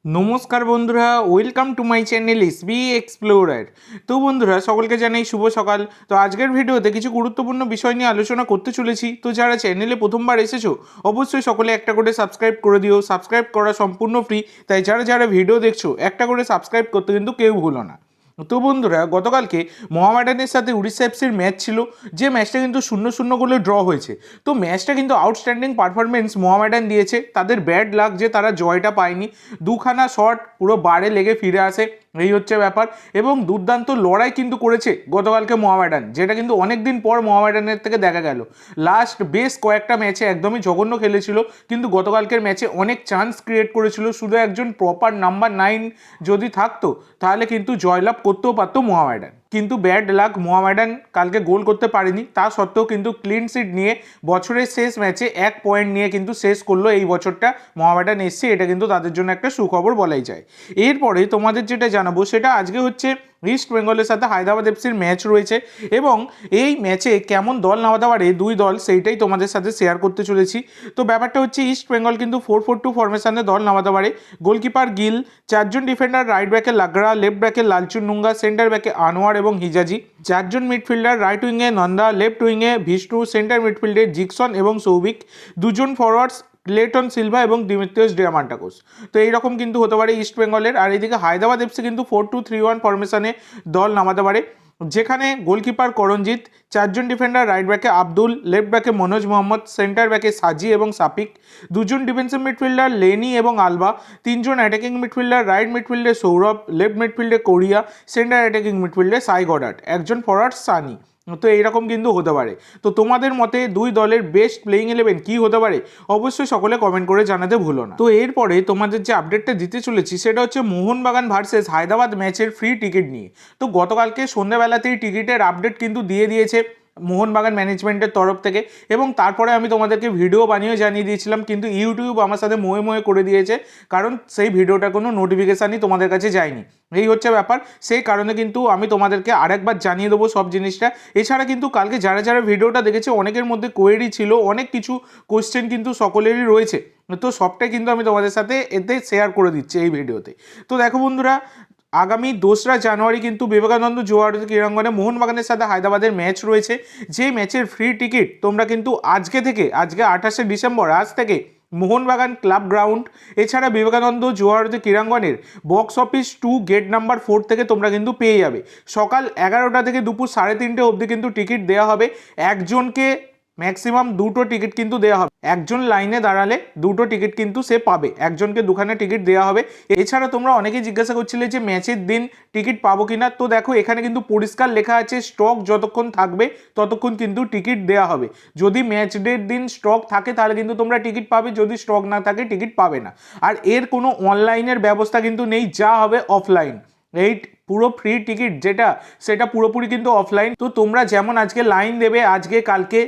নমস্কার বন্ধুরা, welcome to my channel SB explorer. তো বন্ধুরা, সকলকে জানাই শুভ সকাল। তো আজকের ভিডিওতে কিছু গুরুত্বপূর্ণ বিষয় নিয়ে আলোচনা করতে চলেছি। তো যারা চ্যানেলে প্রথমবার এসেছো অবশ্যই সকলে একটা করে সাবস্ক্রাইব করে দিও। সাবস্ক্রাইব করা সম্পূর্ণ ফ্রি, তাই যারা যারা ভিডিও দেখছো একটা করে সাবস্ক্রাইব করতে কিন্তু কেউ ভুলো না। তো বন্ধুরা, গতকালকে মোহামেডানের সাথে উড়িষ্যা এফসির ম্যাচ ছিল, যে ম্যাচটা কিন্তু 0-0 গোলে ড্র হয়েছে। তো ম্যাচটা কিন্তু আউটস্ট্যান্ডিং পারফরমেন্স মোহামেডান দিয়েছে। তাদের ব্যাড লাক যে তারা জয়টা পায়নি, দুখানা শট পুরো বারে লেগে ফিরে আসে, এই হচ্ছে ব্যাপার। এবং দুর্দান্ত লড়াই কিন্তু করেছে গতকালকে মোহামেডান, যেটা কিন্তু অনেক দিন পর মোহামেডানের থেকে দেখা গেল। লাস্ট বেশ কয়েকটা ম্যাচে একদমই জঘন্য খেলেছিল, কিন্তু গতকালকের ম্যাচে অনেক চান্স ক্রিয়েট করেছিল। শুধু একজন প্রপার নাম্বার 9 যদি থাকতো তাহলে কিন্তু জয়লাভ করতেও পারতো মোহামেডান। কিন্তু ব্যাড লাক, মোহামেডান কালকে গোল করতে পারেনি। তা সত্ত্বেও কিন্তু ক্লিন শিট নিয়ে বছরের শেষ ম্যাচে 1 পয়েন্ট নিয়ে কিন্তু শেষ করলো এই বছরটা মোহামেডান এসছে। এটা কিন্তু তাদের জন্য একটা সুখবর বলাই যায়। এরপরে তোমাদের যেটা জানাবো সেটা আজকে হচ্ছে ইস্ট বেঙ্গলের সাথে হায়দ্রাবাদ এফসির ম্যাচ রয়েছে, এবং এই ম্যাচে কেমন দল নামাতে পারে দুই দল সেইটাই তোমাদের সাথে শেয়ার করতে চলেছি। তো ব্যাপারটা হচ্ছে, ইস্ট বেঙ্গল কিন্তু 4-4-2 ফরমেশনে দল নামাতে পারে। গোলকিপার গিল, চারজন ডিফেন্ডার, রাইট ব্যাকে লাগরা, লেফট ব্যাকে লালচুন নুঙ্গা, সেন্টার ব্যাকে আনোয়ার এবং হিজাজি, চারজন মিডফিল্ডার, রাইট উইংয়ে নন্দা, লেফট উইংয়ে ভিষ্ণু, সেন্টার মিডফিল্ডে জিকসন এবং সৌভিক, দুজন ফরওয়ার্ডস ক্লেটন সিলভা এবং দিমিত্রিয়স ডিয়ামান্টাকোস। তো এইরকম কিন্তু হতে পারে ইস্ট বেঙ্গলের। আর এইদিকে হায়দ্রাবাদ এফসি কিন্তু 4-2-3-1 ফরমেশনে দল নামাতে পারে, যেখানে গোলকিপার করণজিৎ, চারজন ডিফেন্ডার, রাইট ব্যাকে আব্দুল, লেফট ব্যাকে মনোজ মোহাম্মদ, সেন্টার ব্যাকে সাজি এবং সাপিক, দুজন ডিফেন্সিভ মিডফিল্ডার লেনি এবং আলবা, তিনজন অ্যাটাকিং মিডফিল্ডার, রাইট মিডফিল্ডে সৌরভ, লেফট মিডফিল্ডে কোরিয়া, সেন্টার অ্যাটাকিং মিডফিল্ডে সাই গডার্ড, একজন ফরওয়ার্ড সানি। তো এইরকম কিন্তু হতে পারে। তো তোমাদের মতে দুই দলের বেস্ট প্লেইং 11 কী হতে পারে অবশ্যই সকলে কমেন্ট করে জানাতে ভুলো না। তো এরপরে তোমাদের যে আপডেটটা দিতে চলেছি সেটা হচ্ছে মোহনবাগান ভার্সেস হায়দ্রাবাদ ম্যাচের ফ্রি টিকিট নিয়ে। তো গতকালকে সন্ধ্যাবেলাতেই টিকিটের আপডেট কিন্তু দিয়ে দিয়েছে মোহনবাগান ম্যানেজমেন্টের তরফ থেকে, এবং তারপরে আমি তোমাদেরকে ভিডিও বানিয়ে জানিয়ে দিয়েছিলাম, কিন্তু ইউটিউব আমার সাথে মোয়ে মোয়ে করে দিয়েছে, কারণ সেই ভিডিওটার কোনো নোটিফিকেশানই তোমাদের কাছে যায়নি। এই হচ্ছে ব্যাপার। সেই কারণে কিন্তু আমি তোমাদেরকে আরেকবার জানিয়ে দেবো সব জিনিসটা। এছাড়া কিন্তু কালকে যারা যারা ভিডিওটা দেখেছে অনেকের মধ্যে কোয়েরি ছিল, অনেক কিছু কোশ্চেন কিন্তু সকলেরই রয়েছে। তো সবটাই কিন্তু আমি তোমাদের সাথে এতে শেয়ার করে দিচ্ছি এই ভিডিওতে। তো দেখো বন্ধুরা, আগামী 2রা জানুয়ারি কিন্তু বিবেকানন্দ জুয়ার ক্রীড়াঙ্গনে মোহনবাগানের সাথে হায়দ্রাবাদের ম্যাচ রয়েছে। যে ম্যাচের ফ্রি টিকিট তোমরা কিন্তু আজকে 28শে ডিসেম্বর, আজ থেকে মোহনবাগান ক্লাব গ্রাউন্ড, এছাড়া বিবেকানন্দ জুয়ারতি ক্রীড়াঙ্গনের বক্স অফিস 2 গেট নাম্বার 4 থেকে তোমরা কিন্তু পেয়ে যাবে। সকাল 11টা থেকে দুপুর 3:30 অবধি কিন্তু টিকিট দেওয়া হবে। একজনকে ম্যাক্সিমাম 2টো টিকিট কিন্তু দেওয়া হবে। একজন লাইনে দাঁড়ালে 2টো টিকিট কিন্তু সে পাবে, একজনকে 2খানা টিকিট দেওয়া হবে। এছাড়া তোমরা অনেকেই জিজ্ঞাসা করছিলে যে ম্যাচের দিন টিকিট পাবো কিনা। তো দেখো, এখানে কিন্তু পরিষ্কার লেখা আছে স্টক যতক্ষণ থাকবে ততক্ষণ কিন্তু টিকিট দেওয়া হবে। যদি ম্যাচ ডের দিন স্টক থাকে তাহলে কিন্তু তোমরা টিকিট পাবে, যদি স্টক না থাকে টিকিট পাবে না। আর এর কোনো অনলাইনের ব্যবস্থা কিন্তু নেই, যা হবে অফলাইন। এই পুরো ফ্রি টিকিট যেটা, সেটা পুরোপুরি কিন্তু অফলাইন। তো তোমরা যেমন আজকে লাইন দেবে, আজকে কালকে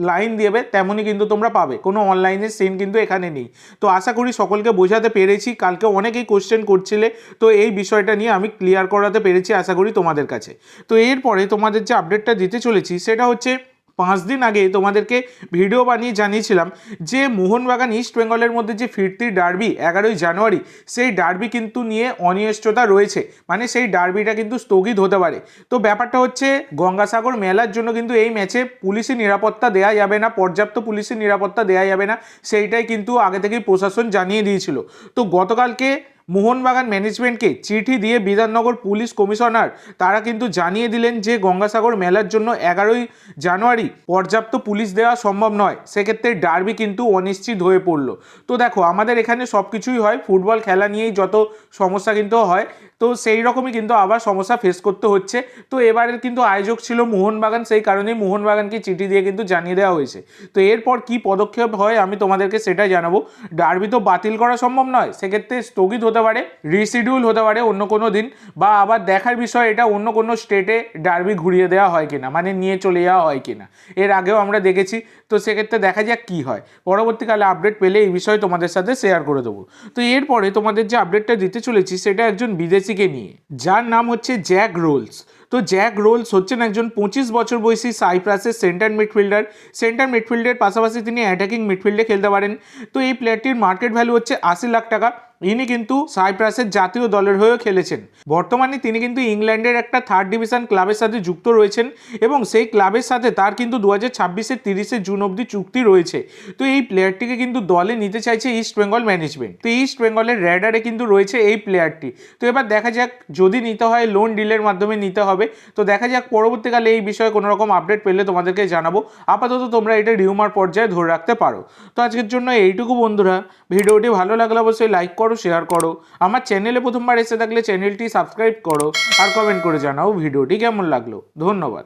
লাইন দেবে, তেমনই কিন্তু তোমরা পাবে, কোনো অনলাইনের সিন কিন্তু এখানে নেই। তো আশা করি সকলকে বোঝাতে পেরেছি। কালকে অনেকেই কোশ্চেন করছিলে, তো এই বিষয়টা নিয়ে আমি ক্লিয়ার করাতে পেরেছি আশা করি তোমাদের কাছে। তো এরপরে তোমাদের যে আপডেটটা দিতে চলেছি সেটা হচ্ছে, 5 দিন আগে তোমাদেরকে ভিডিও বানিয়ে জানিয়েছিলাম যে মোহনবাগান ইস্ট বেঙ্গলের মধ্যে যে ফিরতি ডার্বি 11ই জানুয়ারি, সেই ডার্বি কিন্তু নিয়ে অনিশ্চয়তা রয়েছে, মানে সেই ডার্বিটা কিন্তু স্থগিত হতে পারে। তো ব্যাপারটা হচ্ছে, গঙ্গাসাগর মেলার জন্য কিন্তু এই ম্যাচে পুলিশি নিরাপত্তা দেওয়া যাবে না, পর্যাপ্ত পুলিশি নিরাপত্তা দেওয়া যাবে না, সেইটাই কিন্তু আগে থেকেই প্রশাসন জানিয়ে দিয়েছিল। তো গতকালকে মোহনবাগান ম্যানেজমেন্টকে চিঠি দিয়ে বিধাননগর পুলিশ কমিশনার তারা কিন্তু জানিয়ে দিলেন যে গঙ্গাসাগর মেলার জন্য 11ই জানুয়ারি পর্যাপ্ত পুলিশ দেওয়া সম্ভব নয়, সেক্ষেত্রে ডার্বি কিন্তু অনিশ্চিত হয়ে পড়লো। তো দেখো, আমাদের এখানে সব কিছুই হয়, ফুটবল খেলা নিয়েই যত সমস্যা কিন্তু হয়, তো সেই রকমই কিন্তু আবার সমস্যা ফেস করতে হচ্ছে। তো এবারের কিন্তু আয়োজক ছিল মোহনবাগান, সেই কারণেই মোহনবাগানকে চিঠি দিয়ে কিন্তু জানিয়ে দেওয়া হয়েছে। তো এরপর কি পদক্ষেপ হয় আমি তোমাদেরকে সেটাই জানাবো। ডার্বি তো বাতিল করা সম্ভব নয়, সেক্ষেত্রে স্থগিত হতে পারে, রিশিডিউল হতে পারে অন্য কোনো দিন, বা আবার দেখার বিষয় এটা অন্য কোনো স্টেটে ডার্বি ঘুরিয়ে দেওয়া হয় কিনা, মানে নিয়ে চলে যাওয়া হয় কিনা। এর আগেও আমরা দেখেছি। তো সেক্ষেত্রে দেখা যাক কী হয়, পরবর্তীকালে আপডেট পেলে এই বিষয়ে তোমাদের সাথে শেয়ার করে দেবো। তো এরপরে তোমাদের যে আপডেটটা দিতে চলেছি সেটা একজন বিদেশিকে নিয়ে, যার নাম হচ্ছে জ্যাক রোলস। তো জ্যাক রোলস হচ্ছেন একজন 25 বছর বয়সী সাইপ্রাসের সেন্টার মিডফিল্ডার। সেন্টার মিডফিল্ডের পাশাপাশি তিনি অ্যাটাকিং মিডফিল্ডে খেলতে পারেন। তো এই প্লেয়ারটির মার্কেট ভ্যালু হচ্ছে 80 লাখ টাকা। ইনি কিন্তু সাইপ্রাসের জাতীয় দলের হয়েও খেলেছেন। বর্তমানে তিনি কিন্তু ইংল্যান্ডের একটা 3rd ডিভিশন ক্লাবের সাথে যুক্ত রয়েছেন এবং সেই ক্লাবের সাথে তার কিন্তু 2026-এর 30শে জুন অবধি চুক্তি রয়েছে। তো এই প্লেয়ারটিকে কিন্তু দলে নিতে চাইছে ইস্ট বেঙ্গল ম্যানেজমেন্ট। তো ইস্ট বেঙ্গলের র্যাডারে কিন্তু রয়েছে এই প্লেয়ারটি। তো এবার দেখা যাক, যদি নিতে হয় লোন ডিলের মাধ্যমে নিতে হবে। তো দেখা যাক পরবর্তীকালে এই বিষয়ে কোনো রকম আপডেট পেলে তোমাদেরকে জানাবো। আপাতত তোমরা এটা রিউমার পর্যায়ে ধরে রাখতে পারো। তো আজকের জন্য এইটুকু বন্ধুরা, ভিডিওটি ভালো লাগলে অবশ্যই লাইক করো, শেয়ার করো। আমার চ্যানেলে প্রথমবার এসে থাকলে চ্যানেলটি সাবস্ক্রাইব করো আর কমেন্ট করে জানাও ভিডিওটি কেমন লাগলো। ধন্যবাদ।